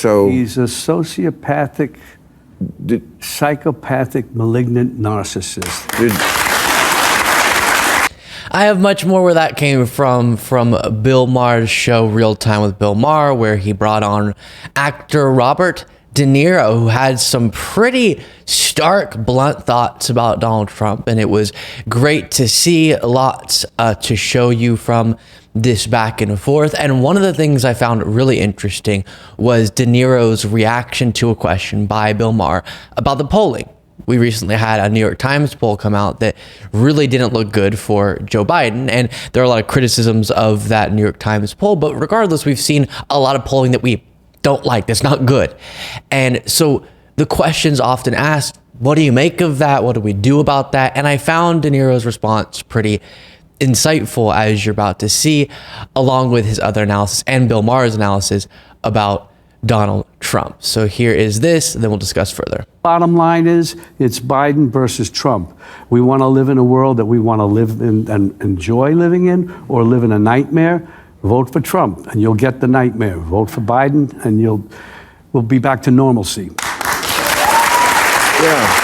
So he's a sociopathic, psychopathic, malignant narcissist. I have much more where that came from Bill Maher's show Real Time with Bill Maher, where he brought on actor Robert De Niro, who had some pretty stark, blunt thoughts about Donald Trump. And it was great to see lots to show you from this back and forth. And one of the things I found really interesting was De Niro's reaction to a question by Bill Maher about the polling. We recently had a New York Times poll come out that really didn't look good for Joe Biden. And there are a lot of criticisms of that New York Times poll. But regardless, we've seen a lot of polling that we don't like, that's not good. And so the question's often asked, what do you make of that? What do we do about that? And I found De Niro's response pretty insightful, as you're about to see, along with his other analysis and Bill Maher's analysis about Donald Trump. So here is this, and then we'll discuss further. Bottom line is, it's Biden versus Trump. We want to live in a world that we want to live in and enjoy living in, or live in a nightmare. Vote for Trump, and you'll get the nightmare. Vote for Biden, and we'll be back to normalcy. Yeah.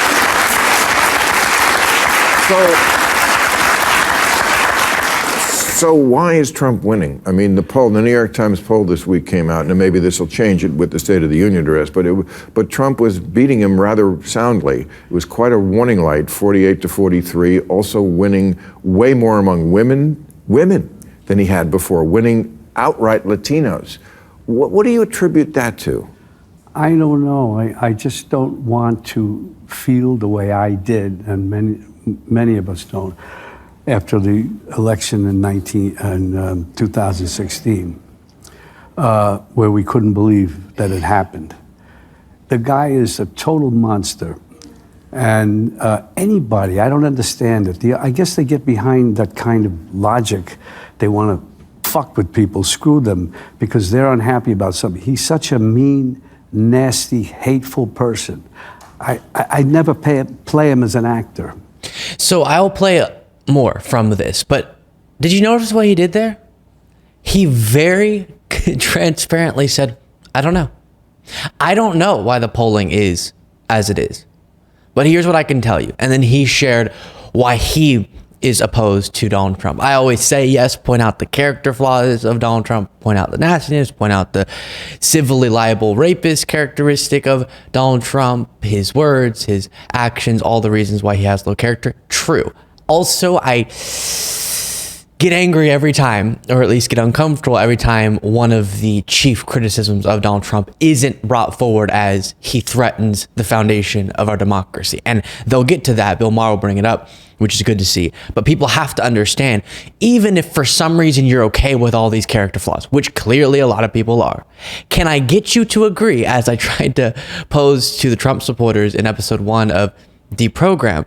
So why is Trump winning? I mean, the New York Times poll this week came out, and maybe this will change it with the State of the Union address, but Trump was beating him rather soundly. It was quite a warning light, 48-43, also winning way more among women than he had before, winning outright Latinos. What do you attribute that to? I don't know. I just don't want to feel the way I did, and many of us don't, after the election in 2016, where we couldn't believe that it happened. The guy is a total monster. And anybody, I don't understand it. I guess they get behind that kind of logic. They want to fuck with people, screw them, because they're unhappy about something. He's such a mean, nasty, hateful person. I never play him as an actor. So I'll play more from this, but did you notice what he did there? He very transparently said, I don't know. I don't know why the polling is as it is. But here's what I can tell you. And then he shared why he is opposed to Donald Trump. I always say, yes, point out the character flaws of Donald Trump, point out the nastiness, point out the civilly liable rapist characteristic of Donald Trump, his words, his actions, all the reasons why he has low character. True. Also, I get angry every time, or at least get uncomfortable every time one of the chief criticisms of Donald Trump isn't brought forward as he threatens the foundation of our democracy. And they'll get to that. Bill Maher will bring it up, which is good to see. But people have to understand, even if for some reason you're okay with all these character flaws, which clearly a lot of people are, can I get you to agree, as I tried to pose to the Trump supporters in episode 1 of Deprogrammed,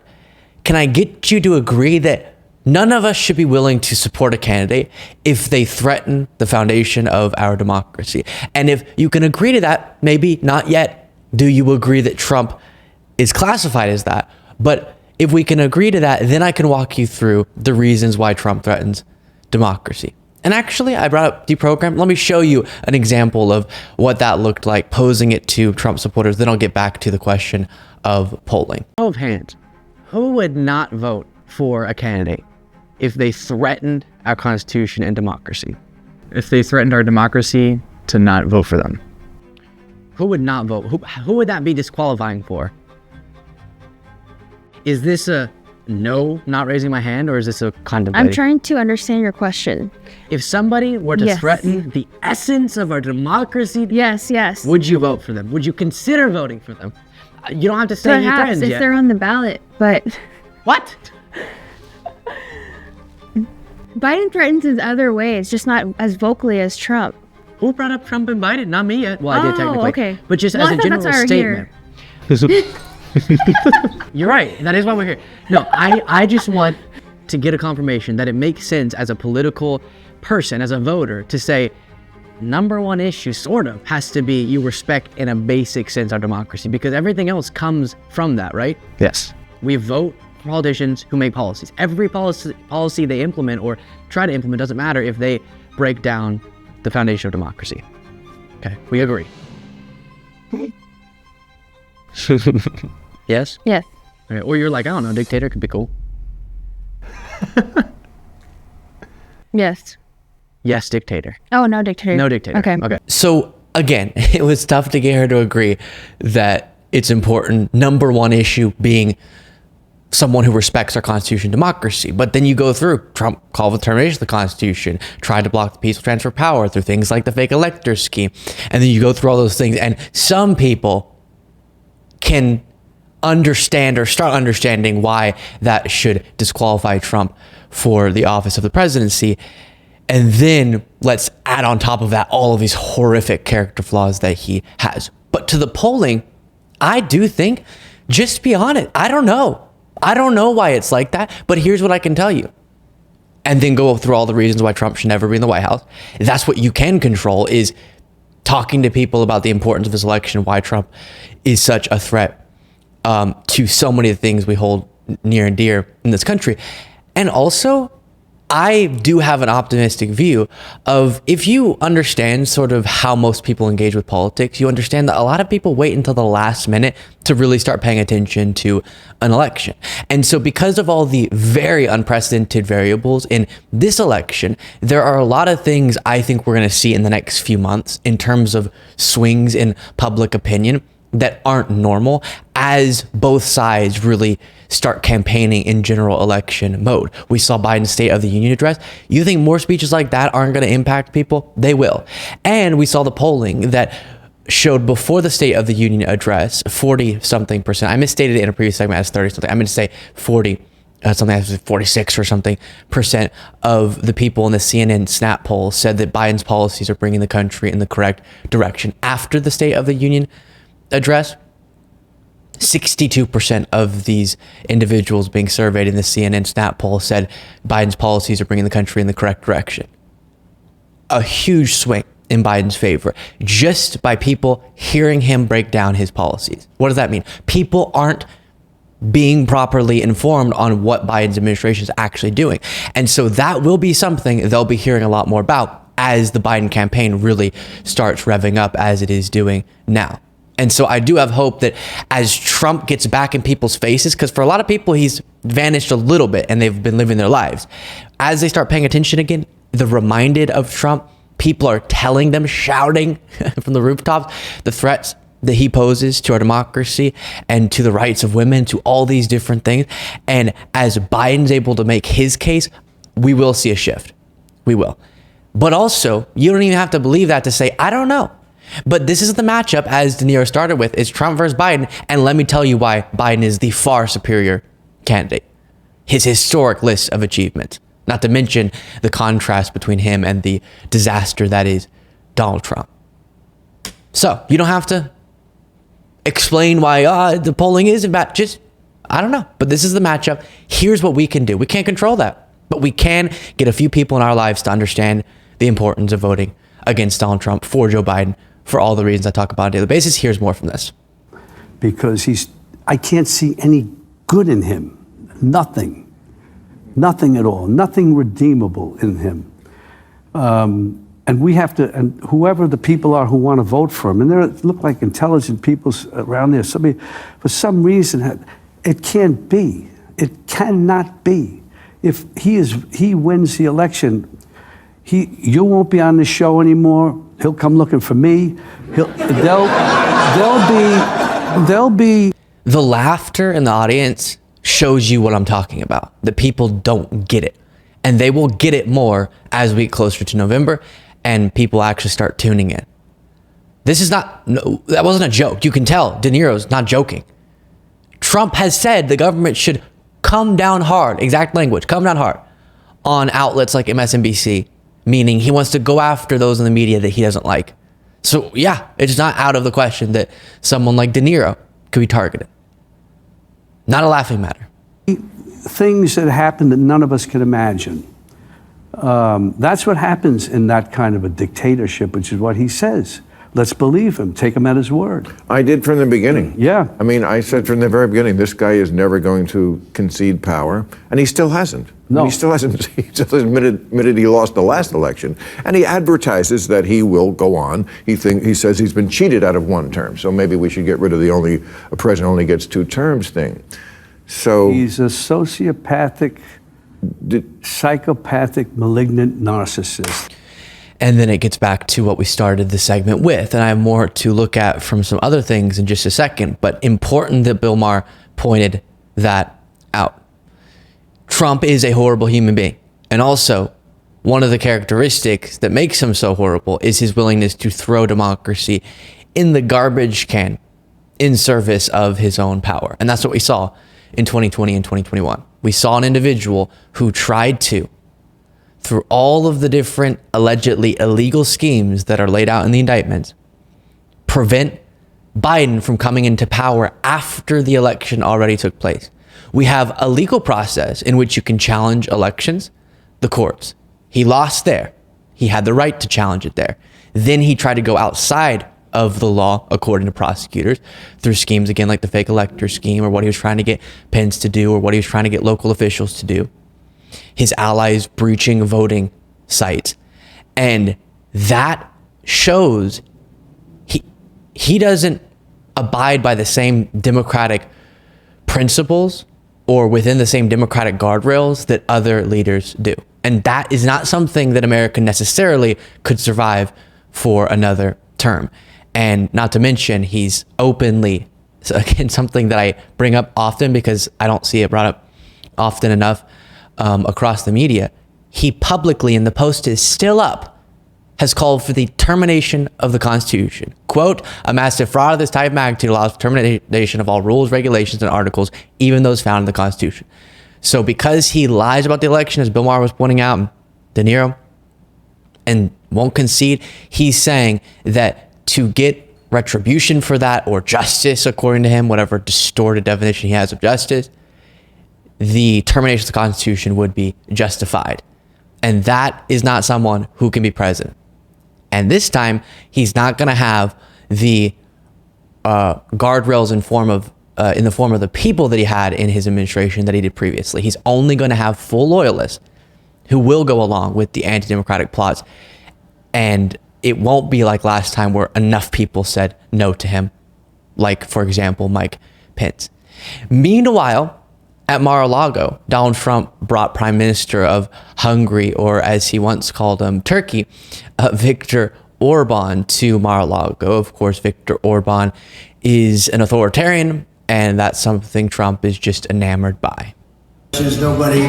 can I get you to agree that none of us should be willing to support a candidate if they threaten the foundation of our democracy? And if you can agree to that, maybe not yet, do you agree that Trump is classified as that? But if we can agree to that, then I can walk you through the reasons why Trump threatens democracy. And actually, I brought up Deprogrammed. Let me show you an example of what that looked like, posing it to Trump supporters. Then I'll get back to the question of polling. Show of hands, who would not vote for a candidate if they threatened our Constitution and democracy? If they threatened our democracy, to not vote for them. Who would not vote? Who would that be disqualifying for? Is this a no, not raising my hand, or is this a contemplating? I'm trying to understand your question. If somebody were to Yes. threaten the essence of our democracy, Yes. would you vote for them? Would you consider voting for them? You don't have to say you Perhaps threatened if yet. they're on the ballot, but What? Biden threatens in other ways, just not as vocally as Trump. Who brought up Trump and Biden? Not me yet. Well, I did technically. Okay. But just Well, as I a thought general that's why we're statement. You're right. That is why we're here. No, I just want to get a confirmation that it makes sense as a political person, as a voter, to say, number one issue sort of has to be you respect in a basic sense our democracy, because everything else comes from that, right? Yes. We vote for politicians who make policies. Every policy they implement or try to implement doesn't matter if they break down the foundation of democracy. Okay, we agree. Yes? Yes. Okay. Or you're like, I don't know, dictator could be cool. Yes. Yes, dictator. Oh, no dictator. No dictator. Okay. Okay. So again, it was tough to get her to agree that it's important. Number one issue being someone who respects our Constitution and democracy. But then you go through Trump called for the termination of the Constitution, tried to block the peaceful transfer of power through things like the fake elector scheme. And then you go through all those things. And some people can understand or start understanding why that should disqualify Trump for the office of the presidency. And then let's add on top of that all of these horrific character flaws that he has. But to the polling, I do think, just be honest, I don't know. I don't know why it's like that, but here's what I can tell you. And then go through all the reasons why Trump should never be in the White House. That's what you can control, is talking to people about the importance of this election, why Trump is such a threat to so many of the things we hold near and dear in this country. And also, I do have an optimistic view of, if you understand sort of how most people engage with politics, you understand that a lot of people wait until the last minute to really start paying attention to an election. And so because of all the very unprecedented variables in this election, there are a lot of things I think we're going to see in the next few months in terms of swings in public opinion that aren't normal as both sides really start campaigning in general election mode. We saw Biden's State of the Union address. You think more speeches like that aren't going to impact people? They will. And we saw the polling that showed before the State of the Union address, 40-something%. I misstated it in a previous segment as 30-something. I'm going to say 40, something like 46 or something % of the people in the CNN Snap poll said that Biden's policies are bringing the country in the correct direction. After the State of the Union address, 62% of these individuals being surveyed in the CNN Snap poll said Biden's policies are bringing the country in the correct direction. A huge swing in Biden's favor just by people hearing him break down his policies. What does that mean? People aren't being properly informed on what Biden's administration is actually doing. And so that will be something they'll be hearing a lot more about as the Biden campaign really starts revving up, as it is doing now. And so I do have hope that as Trump gets back in people's faces, because for a lot of people, he's vanished a little bit and they've been living their lives. As they start paying attention again, they're reminded of Trump. People are telling them, shouting from the rooftops, the threats that he poses to our democracy and to the rights of women, to all these different things. And as Biden's able to make his case, we will see a shift. We will. But also, you don't even have to believe that to say, I don't know. But this is the matchup, as Niro started with, is Trump versus Biden. And let me tell you why Biden is the far superior candidate. His historic list of achievements, not to mention the contrast between him and the disaster that is Donald Trump. So you don't have to explain why the polling isn't bad. Just, I don't know. But this is the matchup. Here's what we can do. We can't control that, but we can get a few people in our lives to understand the importance of voting against Donald Trump, for Joe Biden, for all the reasons I talk about on a daily basis. Here's more from this. Because I can't see any good in him. Nothing at all. Nothing redeemable in him. And we have to, and whoever the people are who want to vote for him, and there look like intelligent people around there, somebody, for some reason, it can't be. It cannot be. If he wins the election, you won't be on the show anymore. He'll come looking for me. There'll be. The laughter in the audience shows you what I'm talking about. That people don't get it, and they will get it more as we get closer to November, and people actually start tuning in. This is not. No, that wasn't a joke. You can tell De Niro's not joking. Trump has said the government should come down hard. Exact language. Come down hard on outlets like MSNBC. Meaning he wants to go after those in the media that he doesn't like. So yeah, it's not out of the question that someone like De Niro could be targeted. Not a laughing matter. Things that happen that none of us can imagine. That's what happens in that kind of a dictatorship, which is what he says. let's believe him, take him at his word. I did from the beginning. Yeah. I mean, I said from the very beginning, this guy is never going to concede power, and he still hasn't. No. He still hasn't. He still hasn't admitted he lost the last election, and he advertises that he will go on. He says he's been cheated out of one term, so maybe we should get rid of a president only gets 2 terms thing. So He's a sociopathic, psychopathic, malignant narcissist. And then it gets back to what we started the segment with. And I have more to look at from some other things in just a second, but important that Bill Maher pointed that out. Trump is a horrible human being. And also, one of the characteristics that makes him so horrible is his willingness to throw democracy in the garbage can in service of his own power. And that's what we saw in 2020 and 2021. We saw an individual who tried to, through all of the different allegedly illegal schemes that are laid out in the indictments, prevent Biden from coming into power after the election already took place. We have a legal process in which you can challenge elections, the courts. He lost there. He had the right to challenge it there. Then he tried to go outside of the law, according to prosecutors, through schemes, again, like the fake elector scheme, or what he was trying to get Pence to do, or what he was trying to get local officials to do. His allies breaching voting sites. And that shows he doesn't abide by the same democratic principles or within the same democratic guardrails that other leaders do. And that is not something that America necessarily could survive for another term. And not to mention, he's openly, so again, something that I bring up often because I don't see it brought up often enough across the media. He publicly, and the post is still up, has called for the termination of the Constitution. Quote, a massive fraud of this type of magnitude allows for termination of all rules, regulations, and articles, even those found in the Constitution. So because he lies about the election, as Bill Maher was pointing out, Niro, and won't concede, he's saying that to get retribution for that, or justice, according to him, whatever distorted definition he has of justice, the termination of the Constitution would be justified. And that is not someone who can be president. And this time, he's not going to have the guardrails in the form of the people that he had in his administration that he did previously. He's only going to have full loyalists who will go along with the anti-democratic plots. And it won't be like last time where enough people said no to him, like, for example, Mike Pence. Meanwhile, at Mar-a-Lago, Donald Trump brought Prime Minister of Hungary, or as he once called him, Turkey, Viktor Orban, to Mar-a-Lago. Of course, Viktor Orban is an authoritarian, and that's something Trump is just enamored by. There's nobody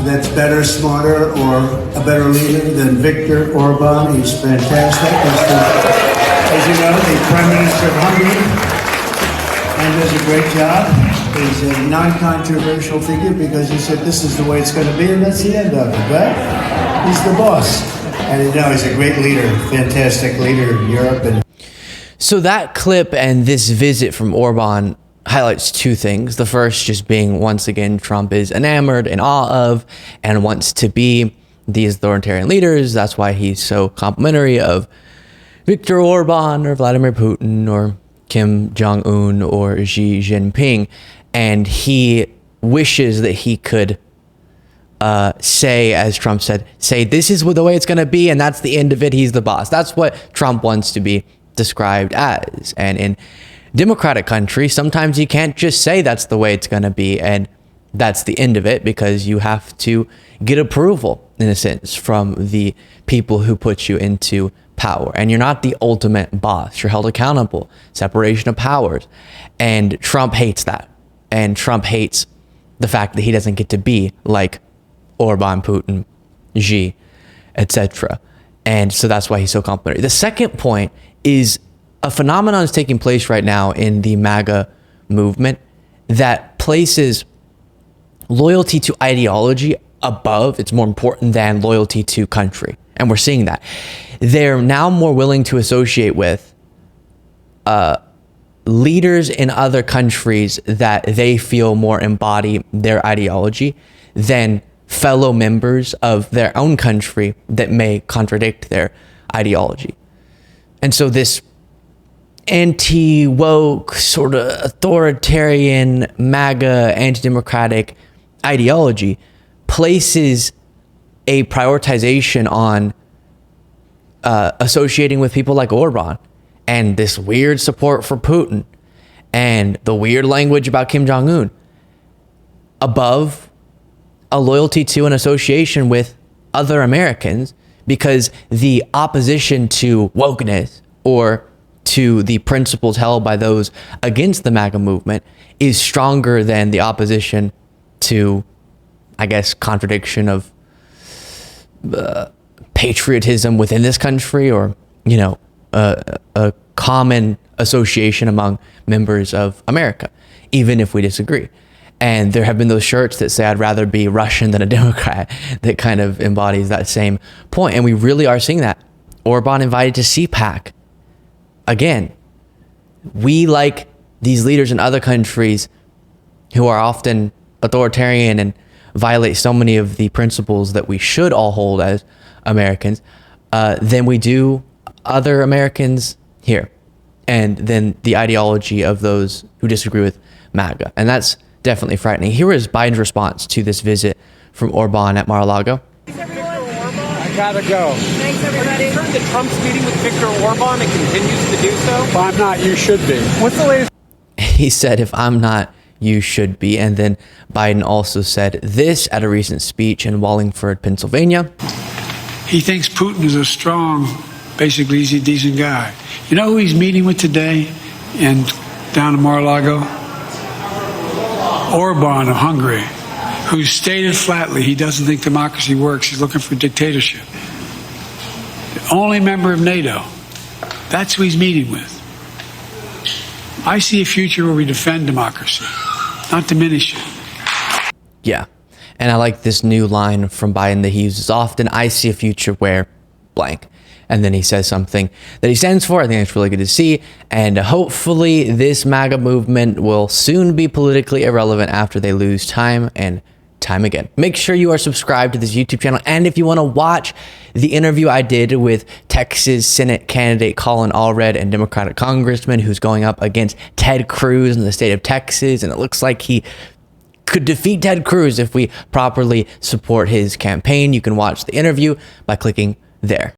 that's better, smarter, or a better leader than Viktor Orban. He's fantastic. As you know, the Prime Minister of Hungary, and does a great job. He's a non-controversial figure because he said this is the way it's going to be, and that's the end of it, right? He's the boss. And you know, he's a great leader, fantastic leader in Europe. And so that clip and this visit from Orban highlights 2 things. The first just being, once again, Trump is enamored, in awe of, and wants to be these authoritarian leaders. That's why he's so complimentary of Viktor Orban or Vladimir Putin or Kim Jong-un or Xi Jinping. And he wishes that he could say, as Trump said, say, this is the way it's going to be, and that's the end of it. He's the boss. That's what Trump wants to be described as. And in democratic countries, sometimes you can't just say that's the way it's going to be and that's the end of it, because you have to get approval, in a sense, from the people who put you into power. And you're not the ultimate boss. You're held accountable. Separation of powers. And Trump hates that. And Trump hates the fact that he doesn't get to be like Orban, Putin, Xi, etc. And so that's why he's so complimentary. The second point is a phenomenon is taking place right now in the MAGA movement that places loyalty to ideology above, it's more important than loyalty to country. And we're seeing that. They're now more willing to associate with leaders in other countries that they feel more embody their ideology than fellow members of their own country that may contradict their ideology. And so this anti-woke, sort of authoritarian, MAGA, anti-democratic ideology places a prioritization on associating with people like Orban and this weird support for Putin and the weird language about Kim Jong-un above a loyalty to an association with other Americans, because the opposition to wokeness or to the principles held by those against the MAGA movement is stronger than the opposition to, I guess, contradiction of patriotism within this country, or, you know, a common association among members of America, even if we disagree. And there have been those shirts that say, I'd rather be Russian than a Democrat, that kind of embodies that same point. And we really are seeing that. Orban invited to CPAC. Again, we, like these leaders in other countries who are often authoritarian and violate so many of the principles that we should all hold as Americans, than we do other Americans here. And then the ideology of those who disagree with MAGA. And that's definitely frightening. Here is Biden's response to this visit from Orban at Mar-a-Lago. I gotta go. Thanks, everybody. Are you concerned that Trump's meeting with Viktor Orban and continues to do so? If I'm not, you should be. What's the latest? He said, if I'm not, you should be. And then Biden also said this at a recent speech in Wallingford, Pennsylvania. He thinks Putin is a strong, basically he's a decent guy. You know who he's meeting with today and down in Mar-a-Lago? Orban of Hungary, who stated flatly he doesn't think democracy works. He's looking for dictatorship. The only member of NATO. That's who he's meeting with. I see a future where we defend democracy, not diminish it. Yeah. And I like this new line from Biden that he uses often. I see a future where blank. And then he says something that he stands for. I think it's really good to see. And hopefully this MAGA movement will soon be politically irrelevant after they lose time and time again. Make sure you are subscribed to this YouTube channel. And if you want to watch the interview I did with Texas Senate candidate Colin Allred and Democratic Congressman who's going up against Ted Cruz in the state of Texas, and it looks like he could defeat Ted Cruz if we properly support his campaign, you can watch the interview by clicking there.